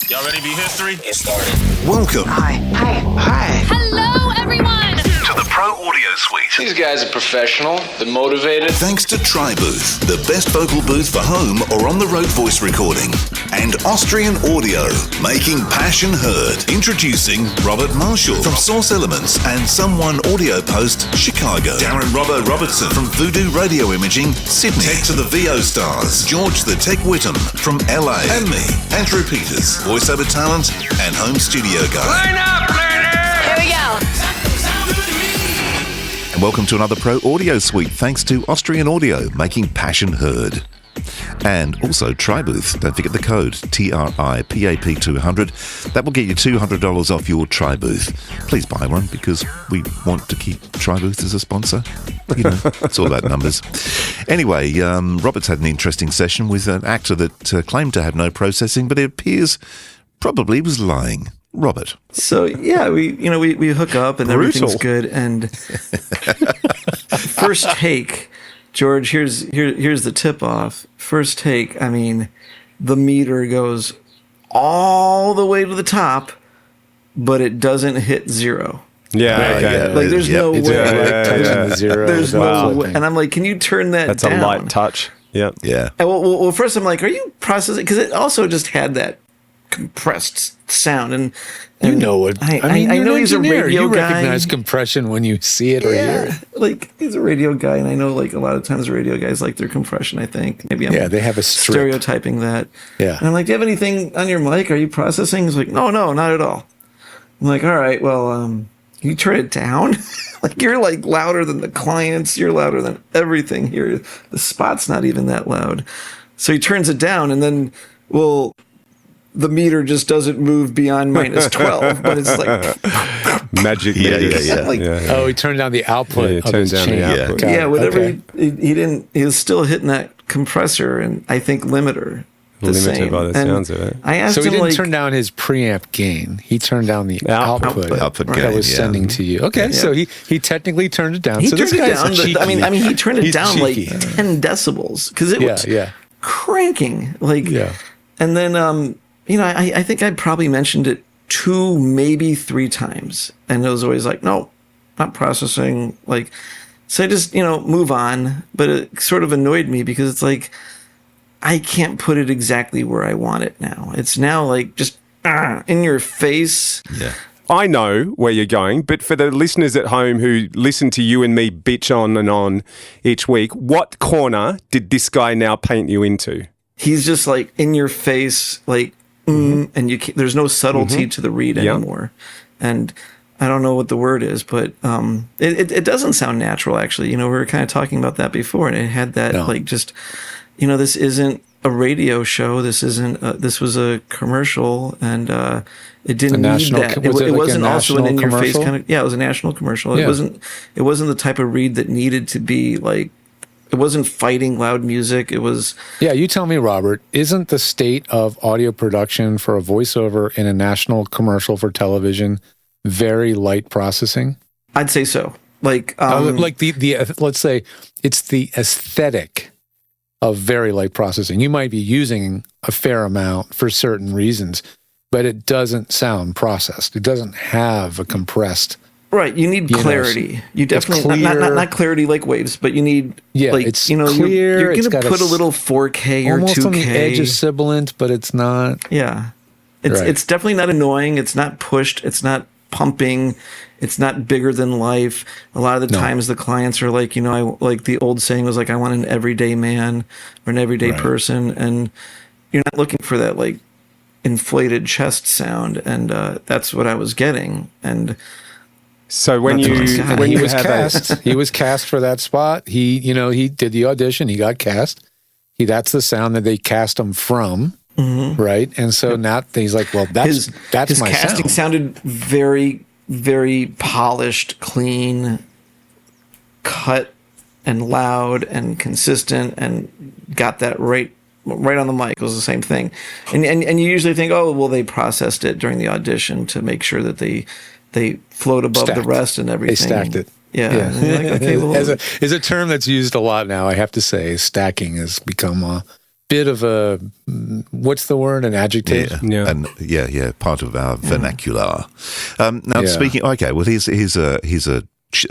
Y'all ready to be history? Get started. Welcome. Hi. Hello, everyone. To the Pro Audio Suite. These guys are professional. They're motivated. Thanks to TriBooth, the best vocal booth for home or on-the-road voice recording. And Austrian Audio, making passion heard. Introducing Robert Marshall from Source Elements and Someone Audio Post, Chicago. Darren Robbo Robertson from Voodoo Radio Imaging, Sydney. Tech to the VO Stars, George the Tech Whittam from LA. And me, Andrew Peters, voiceover talent and home studio guy. Line up, ladies! Here we go. And welcome to another Pro Audio Suite, thanks to Austrian Audio, making passion heard. And also TriBooth, don't forget the code TRIPAP200. That will get you $200 off your TriBooth. Please buy one because we want to keep TriBooth as a sponsor. You know, it's all about numbers. Anyway, Robert's had an interesting session with an actor that claimed to have no processing, but it appears probably was lying. Robert. So yeah, we hook up and everything's good. And first take, George, here's the tip off. First take, I mean, the meter goes all the way to the top, but it doesn't hit zero. Yeah, okay. Like there's no way. The zero. There's no way. And I'm like, can you turn that That's down? a light touch. Yeah. Yeah. And well, first I'm like, are you processing? Because it also just had that compressed sound, and you know it. I know he's a radio you guy. recognize compression when you see it or hear it. Like he's a radio guy, and I know like a lot of times radio guys like their compression. I think maybe I'm they have a strip. Stereotyping that. Yeah, and I'm like, do you have anything on your mic? Are you processing? He's like, no, not at all. I'm like, all right, well, can you turn it down? Like you're like louder than the clients. You're louder than everything here. The spot's not even that loud. So he turns it down, and then the meter just doesn't move beyond minus 12, but it's like magic. Yeah. Like, oh, he turned down the output. He turned down the output. Yeah, whatever. Okay. He was still hitting that compressor and I think limiter. Limited by the sounds of it. I asked so he him, didn't turn down his preamp gain. He turned down the output gain, that was sending to you. Okay, so he technically turned it down. He so turned this it guy's down. cheeky. I mean, he turned it down cheeky. like 10 decibels because it was cranking. And then I think I probably mentioned it 2, maybe 3 times, and it was always like, no, not processing. Like, so I just move on. But it sort of annoyed me because it's like I can't put it exactly where I want it now. It's now like just in your face. Yeah. I know where you're going, but for the listeners at home who listen to you and me bitch on and on each week, what corner did this guy now paint you into? He's just like in your face, like, and there's no subtlety to the read anymore. And I don't know what the word is, but it doesn't sound natural, actually. We were kind of talking about that before, and it had that like just, this isn't a radio show. This isn't. This was a commercial, and it didn't need that. It wasn't also an in-your-face kind of. Yeah, it was a national commercial. Yeah. It wasn't the type of read that needed to be like. It wasn't fighting loud music. It was. Yeah, you tell me, Robert. Isn't the state of audio production for a voiceover in a national commercial for television very light processing? I'd say so. Like the let's say it's the aesthetic of very light processing. You might be using a fair amount for certain reasons, but it doesn't sound processed. It doesn't have a compressed. Right, you need clarity. You definitely not clarity like waves, but you need it's clear. You're going to put a little 4K or 2K almost on the edge of sibilant, but it's not. Yeah, it's definitely not annoying. It's not pushed. It's not pumping. It's not bigger than life. A lot of the times the clients are like, I like the old saying was like, I want an everyday man or an everyday person, and you're not looking for that like inflated chest sound, and that's what I was getting. And so when he was cast, he was cast for that spot. He did the audition. He got cast. That's the sound that they cast him from, right? And so now he's like, well, that's his my casting sound. Sounded very, very polished, clean, cut, and loud and consistent, and got that right on the mic. It was the same thing, and you usually think, oh, well, they processed it during the audition to make sure that they float above the rest and everything. They stacked it. Yeah. Like, okay, well, is a term that's used a lot now, I have to say. Stacking has become bit of a, what's the word, an adjective? Yeah. And part of our vernacular. Now, speaking, okay, well, here's a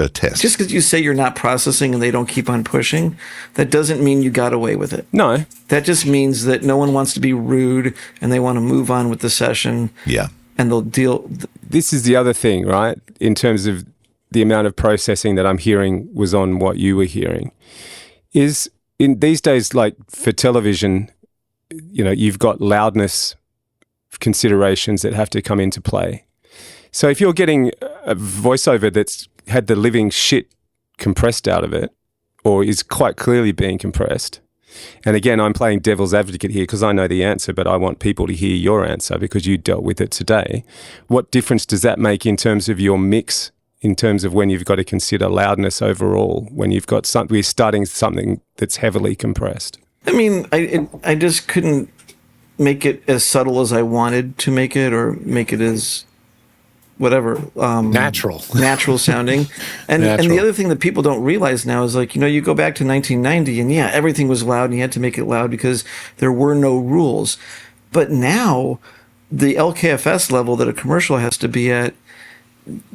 test. Just because you say you're not processing and they don't keep on pushing, that doesn't mean you got away with it. No. That just means that no one wants to be rude and they want to move on with the session. Yeah. And they'll deal. This is the other thing, right? In terms of the amount of processing that I'm hearing was on what you were hearing, is in these days, like for television, you've got loudness considerations that have to come into play. So if you're getting a voiceover that's had the living shit compressed out of it, or is quite clearly being compressed, and again, I'm playing devil's advocate here because I know the answer, but I want people to hear your answer because you dealt with it today. What difference does that make in terms of your mix, in terms of when you've got to consider loudness overall, when you've got we're starting something that's heavily compressed? I mean, I just couldn't make it as subtle as I wanted to make it, or make it as whatever natural sounding. And the other thing that people don't realize now is, like, you go back to 1990 and everything was loud and you had to make it loud because there were no rules. But now the LKFS level that a commercial has to be at,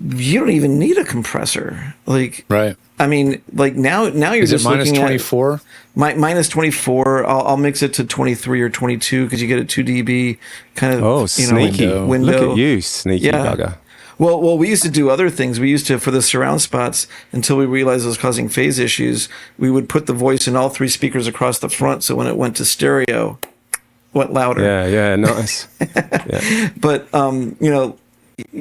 you don't even need a compressor. Like, right. I mean, like now you're just minus looking 24? Minus 24. I'll mix it to 23 or 22 because you get a 2 dB kind of sneaky window. Look at you, sneaky bugger. Well, we used to do other things. We used to, for the surround spots, until we realized it was causing phase issues, we would put the voice in all 3 speakers across the front, so when it went to stereo, it went louder. Yeah, nice. Yeah. But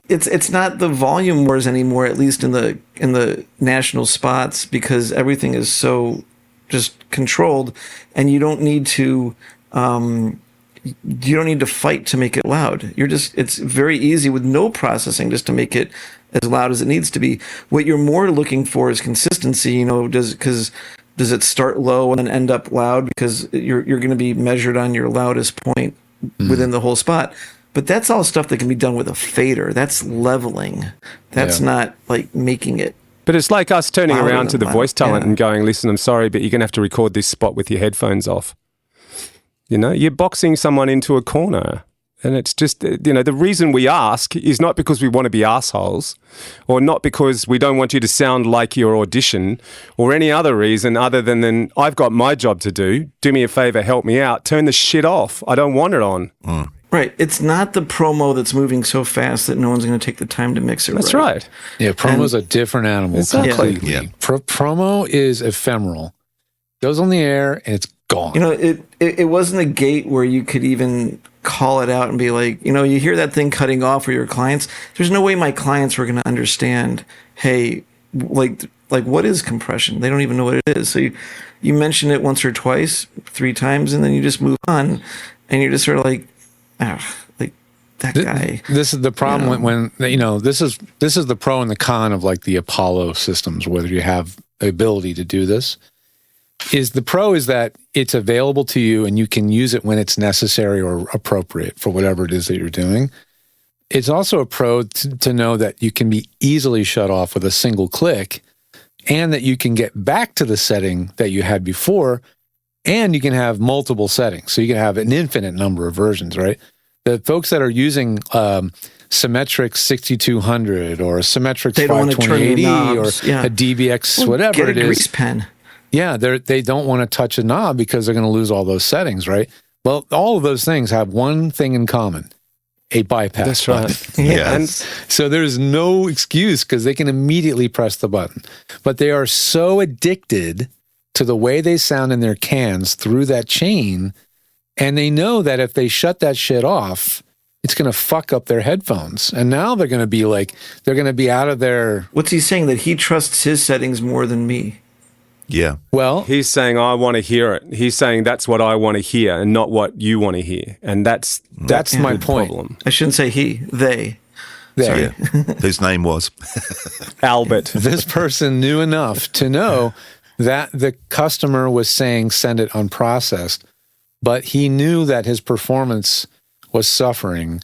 it's not the volume wars anymore, at least in the national spots, because everything is so just controlled, and you don't need to fight to make it loud. It's very easy with no processing just to make it as loud as it needs to be. What you're more looking for is consistency. Does it start low and then end up loud? Because you're going to be measured on your loudest point within the whole spot. But that's all stuff that can be done with a fader. That's leveling. That's not like making it. But it's like us turning around to the loud. voice talent and going, listen, I'm sorry, but you're going to have to record this spot with your headphones off. You're boxing someone into a corner. And it's just, the reason we ask is not because we want to be assholes, or not because we don't want you to sound like your audition, or any other reason other than I've got my job to do. Do me a favor, help me out. Turn the shit off. I don't want it on. Right. It's not the promo that's moving so fast that no one's going to take the time to mix it. That's right. Yeah, promo's a different animal. Exactly. Completely. Yeah. Promo is ephemeral. Goes on the air and it's gone. It wasn't a gate where you could even call it out and be like, you hear that thing cutting off for your clients. There's no way my clients were going to understand, hey, like what is compression? They don't even know what it is. So you mention it once or twice, 3 times, and then you just move on, and you're just sort of like, like that guy. This is the problem when this is the pro and the con of like the Apollo systems, whether you have the ability to do this. Is the pro is that it's available to you and you can use it when it's necessary or appropriate for whatever it is that you're doing. It's also a pro to know that you can be easily shut off with a single click, and that you can get back to the setting that you had before, and you can have multiple settings. So you can have an infinite number of versions, right? The folks that are using Symmetrix 6200 or a Symmetrix 52080 or a DBX, whatever it is. Get a grease pen. Yeah, they don't want to touch a knob because they're going to lose all those settings, right? Well, all of those things have one thing in common: a bypass. That's right. Button. Yeah. And so there's no excuse because they can immediately press the button. But they are so addicted to the way they sound in their cans through that chain, and they know that if they shut that shit off, it's going to fuck up their headphones. And now they're going to be like, they're going to be out of their... What's he saying? That he trusts his settings more than me? Yeah. Well, he's saying, I want to hear it. He's saying that's what I want to hear and not what you want to hear. And that's my point. Problem. I shouldn't say he, they. Sorry. Yeah. Whose name was? Albert. This person knew enough to know that the customer was saying send it unprocessed, but he knew that his performance was suffering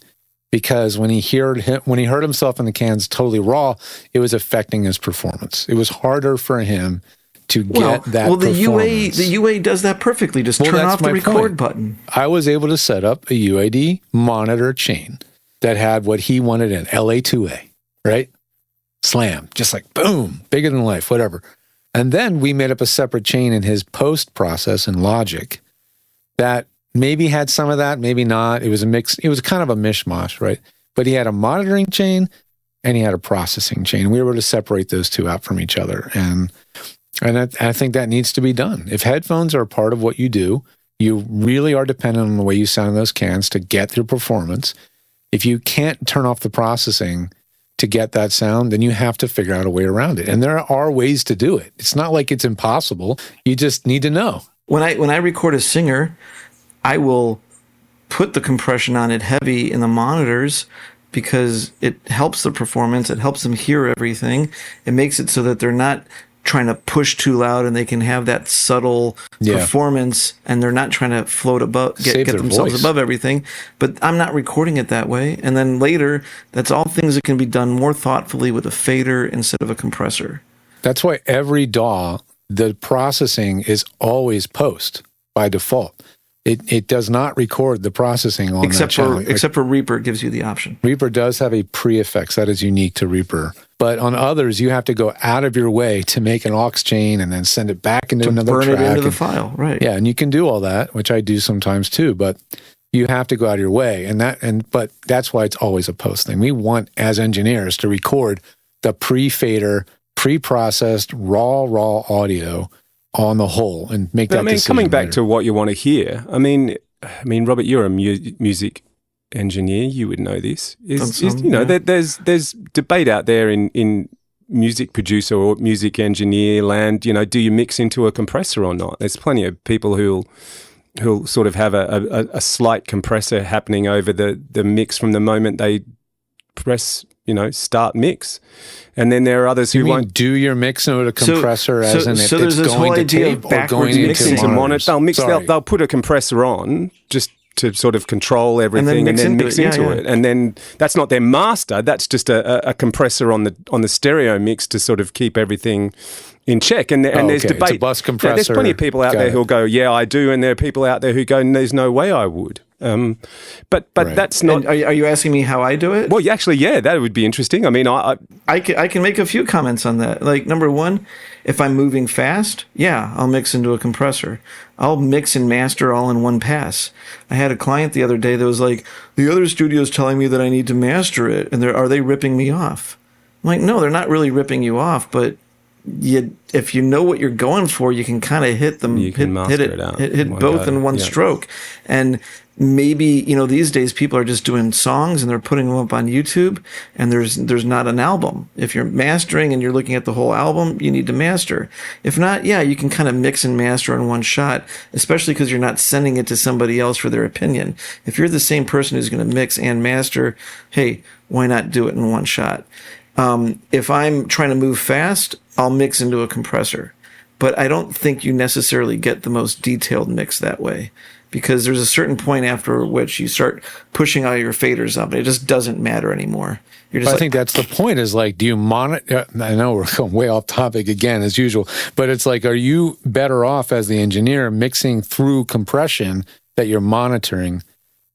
because when he heard himself in the cans totally raw, it was affecting his performance. It was harder for him to get that the performance. UA does that perfectly. Just turn that's off the my record point. button. I was able to set up a UAD monitor chain that had what he wanted in LA2A, right? Slam, just like boom, bigger than life, whatever. And then we made up a separate chain in his post process in Logic that maybe had some of that, maybe not. It was a mix. It was kind of a mishmash, right? But he had a monitoring chain and he had a processing chain. We were able to separate those two out from each other. And I think that needs to be done. If headphones are a part of what you do, you really are dependent on the way you sound in those cans to get your performance. If you can't turn off the processing to get that sound, then you have to figure out a way around it. And there are ways to do it. It's not like it's impossible. You just need to know. When I record a singer, I will put the compression on it heavy in the monitors because it helps the performance. It helps them hear everything. It makes it so that they're not trying to push too loud and they can have that subtle performance and they're not trying to float above, get themselves voice above everything. But I'm not recording it that way. And then later, that's all things that can be done more thoughtfully with a fader instead of a compressor. That's why every DAW, the processing is always post by default. It does not record the processing on that channel. Except for Reaper gives you the option. Reaper does have a pre-effects that is unique to Reaper. But on others, you have to go out of your way to make an aux chain and then send it back into another track. Burn it into the file, right. Yeah, and you can do all that, which I do sometimes too, but you have to go out of your way. But that's why it's always a post thing. We want, as engineers, to record the pre-fader, pre-processed, raw audio on the whole and make that decision coming back later. to what you want to hear. I mean, Robert, you're a music engineer. You would know this. There's debate out there in music producer or music engineer land. Do you mix into a compressor or not? There's plenty of people who'll sort of have a slight compressor happening over the mix from the moment they press start mix. And then there are others who won't do your mix into a compressor so if there's it's this going whole to idea tape of or backwards going mixing into to monitors. They'll put a compressor on just to sort of control everything And then mix into it. And then that's not their master. That's just a compressor on the stereo mix to sort of keep everything in check. And there's debate. It's a bus compressor. There's plenty of people out there who'll go, yeah, I do. And there are people out there who go, there's no way I would. But Right. That's not. Are you asking me how I do it? Well, actually, yeah, that would be interesting. I mean, I can make a few comments on that. Like, number one, if I'm moving fast, I'll mix into a compressor. I'll mix and master all in one pass. I had a client the other day that was like, the other studio's telling me that I need to master it, and are they ripping me off? I'm like, no, they're not really ripping you off, but if you know what you're going for, you can kind of hit them, hit both in one stroke. And maybe, these days people are just doing songs and they're putting them up on YouTube and there's not an album. If you're mastering and you're looking at the whole album, you need to master. If not, you can kind of mix and master in one shot, especially because you're not sending it to somebody else for their opinion. If you're the same person who's going to mix and master, hey, why not do it in one shot? If I'm trying to move fast, I'll mix into a compressor. But I don't think you necessarily get the most detailed mix that way, because there's a certain point after which you start pushing all your faders up and it just doesn't matter anymore. I think that's the point, is like, do you monitor? I know we're going way off topic again as usual, but it's like, are you better off as the engineer mixing through compression that you're monitoring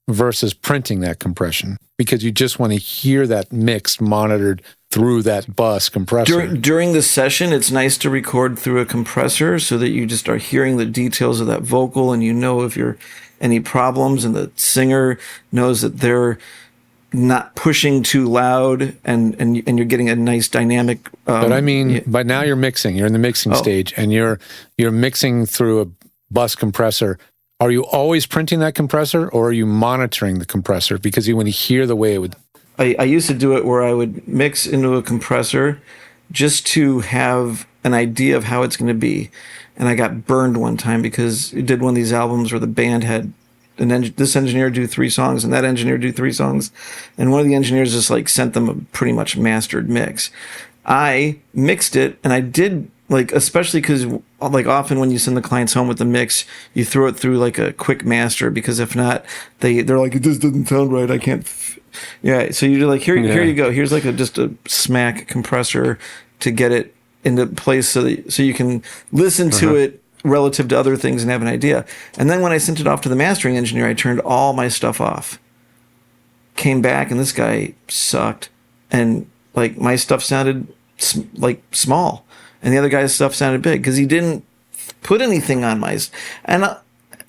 versus printing that compression? Because you just want to hear that mix monitored through that bus compressor. During the session, it's nice to record through a compressor so that you just are hearing the details of that vocal and you know if you're any problems, and the singer knows that they're not pushing too loud and you're getting a nice dynamic. But now you're mixing. You're in the mixing stage and you're mixing through a bus compressor. Are you always printing that compressor, or are you monitoring the compressor because you want to hear the way it would? I used to do it where I would mix into a compressor just to have an idea of how it's going to be. And I got burned one time because I did one of these albums where the band had this engineer do 3 songs and that engineer do 3 songs. And one of the engineers just sent them a pretty much mastered mix. I mixed it, and I did, especially because often when you send the clients home with the mix, you throw it through a quick master, because if not, they're like, it just doesn't sound right. I can't. So you're like, here you go. Here's just a smack compressor to get it into place so you can listen to it relative to other things and have an idea. And then when I sent it off to the mastering engineer, I turned all my stuff off. Came back, and this guy sucked, and like my stuff sounded like small, and the other guy's stuff sounded big because he didn't put anything on my. And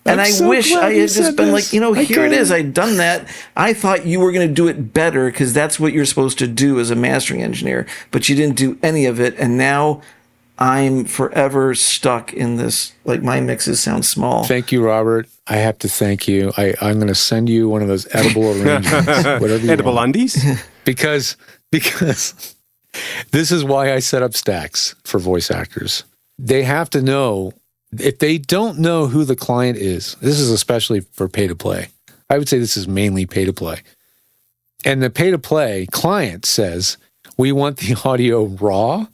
I so wish glad I you had just said been this. like, here it Okay. is. I'd done that. I thought you were going to do it better because that's what you're supposed to do as a mastering engineer, but you didn't do any of it, and now I'm forever stuck in this. Like my mixes sound small. Thank you, Robert. I have to thank you. I'm going to send you one of those edible arrangements, whatever you Edible want. undies? Because this is why I set up stacks for voice actors. They have to know, if they don't know who the client is, this is especially for pay to play. I would say this is mainly pay to play. And the pay to play client says, we want the audio raw.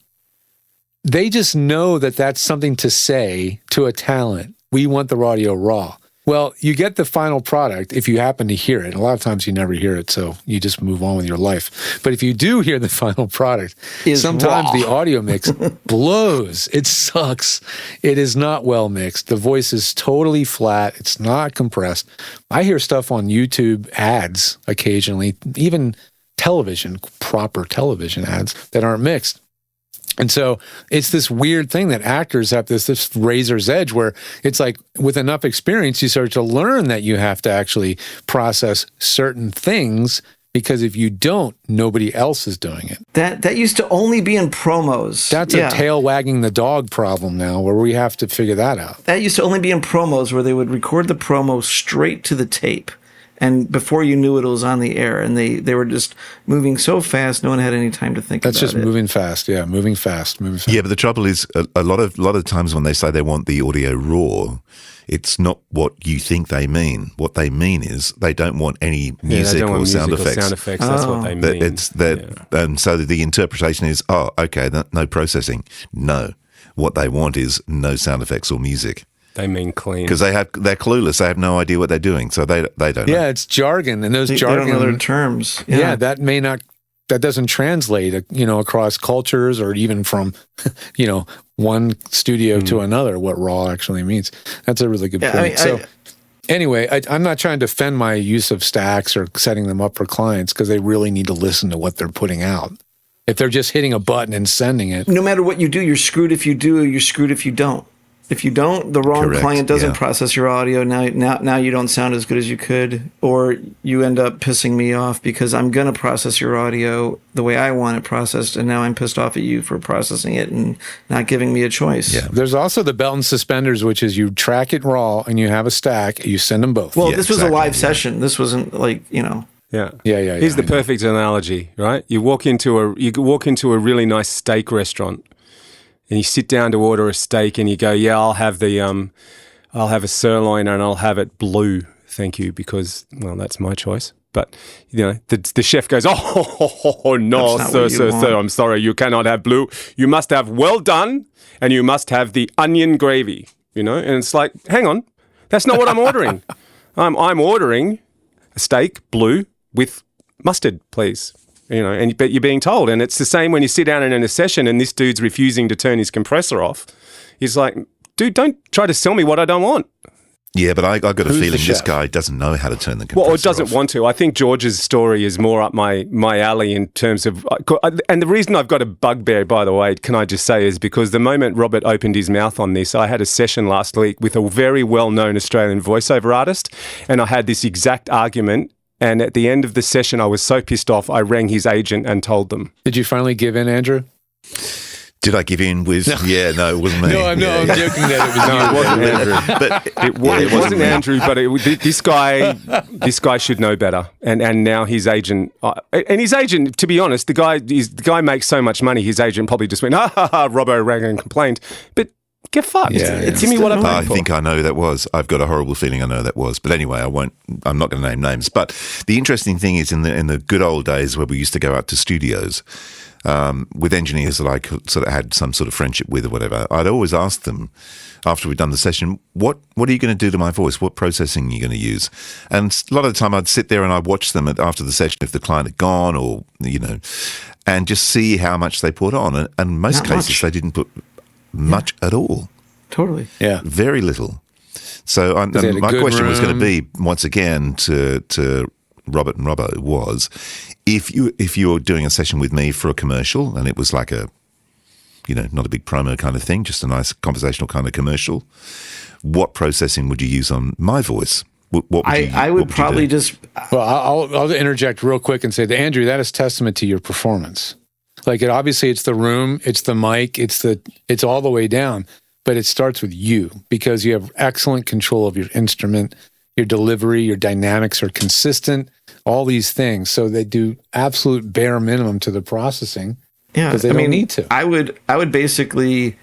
They just know that that's something to say to a talent. We want the audio raw. Well, you get the final product if you happen to hear it. A lot of times you never hear it, so you just move on with your life. But if you do hear the final product, sometimes raw. the audio mix blows. It sucks. It is not well mixed. The voice is totally flat. It's not compressed. I hear stuff on YouTube ads occasionally, even television, proper television ads that aren't mixed. And so it's this weird thing that actors have this razor's edge where it's like with enough experience, you start to learn that you have to actually process certain things because if you don't, nobody else is doing it. That used to only be in promos. That's a tail wagging the dog problem now where we have to figure that out. That used to only be in promos where they would record the promo straight to the tape. And before you knew it, it was on the air, and they were just moving so fast, no one had any time to think about it. That's just moving fast, yeah, moving fast. Yeah, but the trouble is, a lot of times when they say they want the audio raw, it's not what you think they mean. What they mean is they don't want any music or sound effects. Sound effects. That's what they mean. It's that, and so the interpretation is, okay, no processing. No, what they want is no sound effects or music. They mean clean. Because they're clueless. They have no idea what they're doing, so they don't know. Yeah, it's jargon, and those They jargon don't know their terms. Yeah, that doesn't translate, across cultures or even from, one studio to another, what raw actually means. That's a really good point. Anyway, I'm not trying to defend my use of stacks or setting them up for clients because they really need to listen to what they're putting out. If they're just hitting a button and sending it. No matter what you do, you're screwed if you do, you're screwed if you don't. If you don't, the wrong client doesn't process your audio. Now you don't sound as good as you could, or you end up pissing me off because I'm going to process your audio the way I want it processed, and now I'm pissed off at you for processing it and not giving me a choice. Yeah. There's also the belt and suspenders, which is you track it raw and you have a stack, you send them both. Well, this was a live session. This wasn't like, Yeah. Here's the perfect analogy, right? You walk into a really nice steak restaurant. And you sit down to order a steak, and you go, "Yeah, I'll have a sirloin, and I'll have it blue, thank you," because that's my choice. But the chef goes, "Oh no, sir, I'm sorry, you cannot have blue. You must have well done, and you must have the onion gravy." And it's like, hang on, that's not what I'm ordering. I'm ordering a steak blue with mustard, please. But you're being told, and it's the same when you sit down in a session and this dude's refusing to turn his compressor off. He's like, dude, don't try to sell me what I don't want. Yeah, but I got a feeling this guy doesn't know how to turn the compressor off. Well, it doesn't want to. I think George's story is more up my alley in terms of, and the reason I've got a bugbear, by the way, can I just say, is because the moment Robert opened his mouth on this, I had a session last week with a very well-known Australian voiceover artist, and I had this exact argument. And at the end of the session, I was so pissed off, I rang his agent and told them. Did you finally give in, Andrew? Did I give in with? No. Yeah, no, it wasn't me. I'm joking that it was you. No, it wasn't Andrew. But it wasn't Andrew, but this guy should know better. And now his agent, to be honest, the guy makes so much money, his agent probably just went, Robbo rang and complained. But get fucked. Give me what I paid for. I think I know who that was. I've got a horrible feeling I know who that was. But anyway, I'm not going to name names. But the interesting thing is in the good old days where we used to go out to studios with engineers that I sort of had some sort of friendship with or whatever, I'd always ask them after we'd done the session, what are you going to do to my voice? What processing are you going to use? And a lot of the time I'd sit there and I'd watch them after the session if the client had gone or, and just see how much they put on. And in most Not cases, much. they didn't put much at all. Totally. Yeah. Very little. So and they had a my good question was going to room. be, once again, to Robert and Robbo was, if you were doing a session with me for a commercial and it was like a, not a big promo kind of thing, just a nice conversational kind of commercial, what processing would you use on my voice? What would I would probably just Well, I'll interject real quick and say that, Andrew, that is testament to your performance. Like, obviously it's the room, it's the mic, it's all the way down, but it starts with you because you have excellent control of your instrument, your delivery, your dynamics are consistent, all these things. So they do absolute bare minimum to the processing. Yeah, because they don't need to. I would basically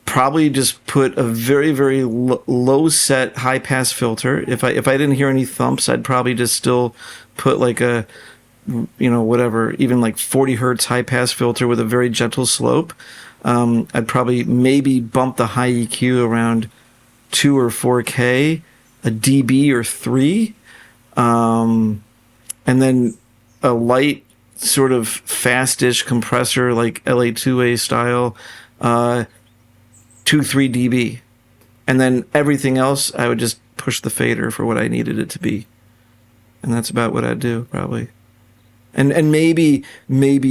probably just put a very, very low set high pass filter. If I didn't hear any thumps, I'd probably just still put like a, whatever, even like 40 hertz high pass filter with a very gentle slope. I'd probably maybe bump the high EQ around 2 or 4K, a dB or 3, and then a light sort of fast-ish compressor like LA2A style, 2-3 dB. And then everything else, I would just push the fader for what I needed it to be. And that's about what I'd do, probably. And maybe with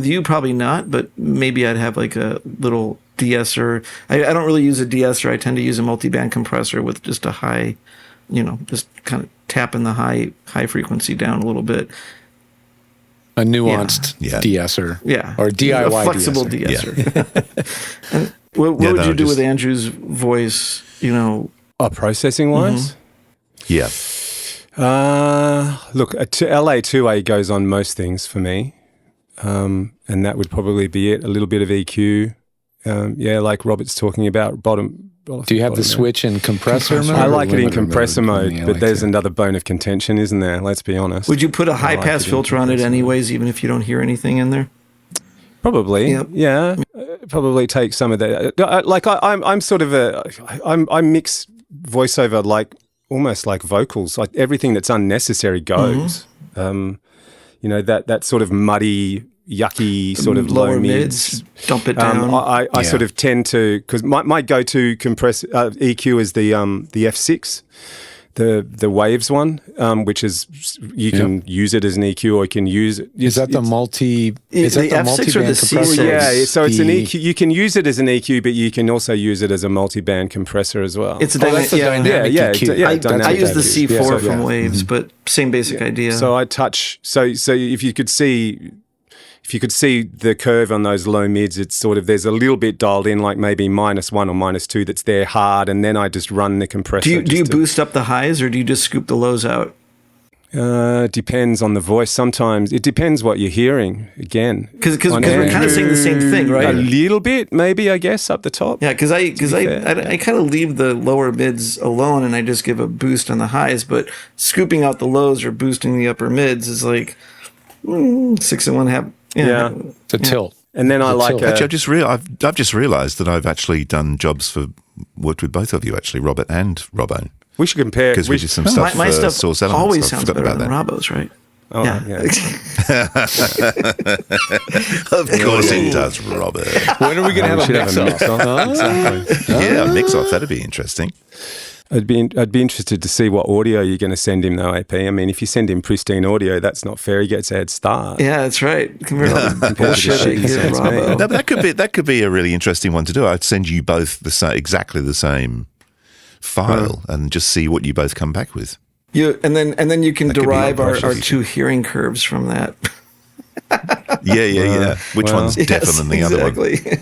you, probably not, but maybe I'd have like a little de-esser. I don't really use a de-esser. I tend to use a multi-band compressor with just a high, just kind of tapping the high frequency down a little bit. A nuanced Yeah. de-esser. Yeah. Or DIY a flexible de-esser. de-esser. And what would you do with Andrew's voice, processing wise? Yeah. Look, LA2A goes on most things for me, and that would probably be it. A little bit of EQ, like Robert's talking about. Do you have the switch in compressor mode? I or like it in limiter compressor mode, Yeah, I but like there's that. another bone of contention, isn't there? Let's be honest. Would you put a high like pass it in filter on it compressor. anyways, even if you don't hear anything in there? Probably, Yep. yeah. Probably take some of that. I'm sort of I mix voiceover like almost like vocals. Like everything that's unnecessary goes. That sort of muddy, yucky sort of low mids. Dump it down. I sort of tend to, because my go-to EQ is the F6, the Waves one, which is you can use it as an EQ or you can use it. Is that the multi? Is the that the F6 or multi-band the compressor? C6? Yeah, so it's an EQ. You can use it as an EQ, but you can also use it as a multi-band compressor as well. It's a that's the dynamic Yeah, EQ. yeah, I dynamic use the EQ. C4 Yeah, from Waves, but same basic idea. So I touch. So if you could see the curve on those low mids, it's sort of there's a little bit dialed in, like maybe -1 or -2 that's there hard, and then I just run the compressor. do you boost up the highs or do you just scoop the lows out? Depends on the voice. Sometimes it depends what you're hearing. Again, Because we're kind of saying the same thing, right? A little bit, maybe, I guess, up the top. Yeah, because I kind of leave the lower mids alone and I just give a boost on the highs, but scooping out the lows or boosting the upper mids is like 6 and 1/2. Yeah. It's a tilt. And then I like tilt. Actually, I've just realised that I've actually done jobs worked with both of you, actually, Robert and Robbo, we should compare. because we did some stuff My for stuff Source Elements. always I sounds forgot better about than that. Robbo's, right? Oh, yeah. Of course it does, Robert. When are we going to have a should mix off? Exactly. Yeah, a mix-off. That'd be interesting. I'd be interested to see what audio you're going to send him, though, AP. I mean, if you send him pristine audio, that's not fair. He gets a head start. Yeah, that's right. Compared to all the Compared to bullshit the I shit he give sends me. Robbo. No, but that could be a really interesting one to do. I'd send you both exactly the same file and just see what you both come back with. And then you can That could be our impressive. two hearing curves from that. Yeah. Which one's deafer than the other one? Exactly.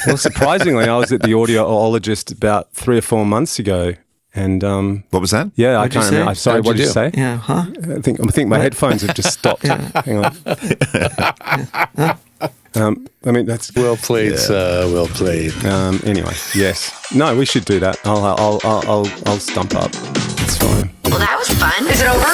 Well, surprisingly, I was at the audiologist about 3 or 4 months ago, and What was that? yeah, What'd I you can't remember. say? I'm sorry, How'd what you did you say? Yeah, huh? I think my headphones have just stopped. Hang on. I mean, that's Well played, well played. anyway. Yes. No, we should do that. I'll stump up. It's fine. Well, that was fun. Is it over?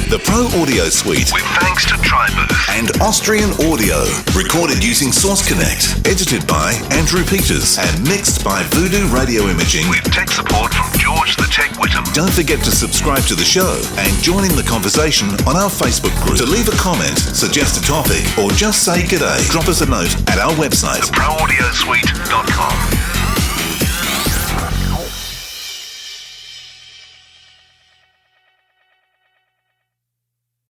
the Pro Audio Suite, with thanks to TriBooth, and Austrian Audio. Recorded using Source Connect. Edited by Andrew Peters and mixed by Voodoo Radio Imaging. with tech support from George the Tech Whittam. Don't forget to subscribe to the show and join in the conversation on our Facebook group. To leave a comment, suggest a topic, or just say g'day, drop us a note at our website. ProAudioSuite.com.